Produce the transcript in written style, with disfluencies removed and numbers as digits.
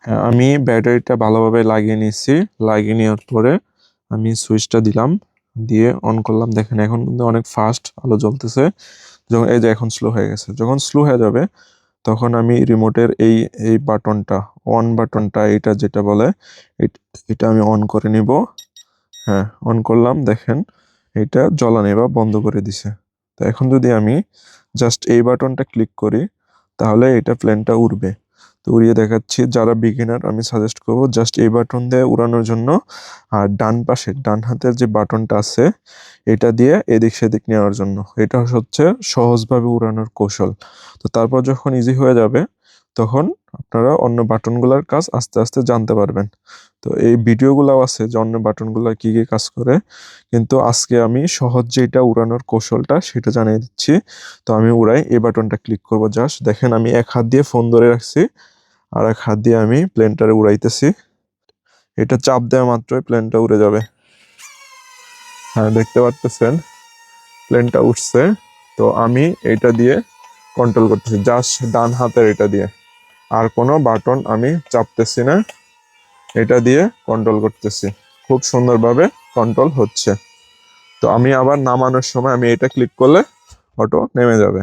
হ্যাঁ, আমি ব্যাটারিটা ভালোভাবে লাগিয়ে নিয়েছি। লাগিয়ে নেওয়ার পরে আমি সুইচটা দিলাম, দিয়ে অন করলাম। দেখেন এখন কিন্তু অনেক ফাস্ট আলো জ্বলতেছে। যখন এই যে এখন স্লো হয়ে গেছে, যখন স্লো হয়ে যাবে তখন আমি রিমোটের এই এই বাটনটা, অন বাটনটা, এটা যেটা বলে, এটা আমি অন করে নিব। হ্যাঁ, অন করলাম। দেখেন এটা জ্বলা নেবা বন্ধ করে দিছে। তো এখন যদি আমি জাস্ট এই বাটনটা ক্লিক করি তাহলে এটা প্লেনটা উড়বে। তো উড়িয়ে দেখাচ্ছি, যারা বিগিনার আমি সাজেস্ট করব জাস্ট এই বাটন দিয়ে উড়ানোর জন্য। আর ডান পাশে ডান হাতের যে বাটনটা আছে এটা দিয়ে এদিক সেদিক নেওয়ার জন্য। এটা হচ্ছে সহজভাবে উড়ানোর কৌশল। তো তারপর যখন ইজি হয়ে যাবে তখন আপনারা অন্য বাটনগুলোর কাজ আস্তে আস্তে জানতে পারবেন। তো এই ভিডিওগুলো আছে যে অন্য বাটনগুলো কি কি কাজ করে, কিন্তু আজকে আমি সহজ যেটা উড়ানোর কৌশলটা সেটা জানিয়ে দিচ্ছি। তো আমি উড়াই, এই বাটনটা ক্লিক করব জাস্ট। দেখেন আমি এক হাত দিয়ে ফোন ধরে রাখছি, আর এক হাত দিয়ে আমি প্লেনটারে উড়াইতেছি। এটা চাপ দেওয়া মাত্রই প্লেনটা উড়ে যাবে। হ্যাঁ, দেখতে পারতেছেন প্লেনটা উঠছে। তো আমি এটা দিয়ে কন্ট্রোল করতেছি, জাস্ট ডান হাতের এটা দিয়ে। আর কোনো বাটন আমি চাপতেছি না, এটা দিয়ে কন্ট্রোল করতেছি। খুব সুন্দরভাবে কন্ট্রোল হচ্ছে। তো আমি আবার নামানোর সময় আমি এটা ক্লিক করলে অটো নেমে যাবে।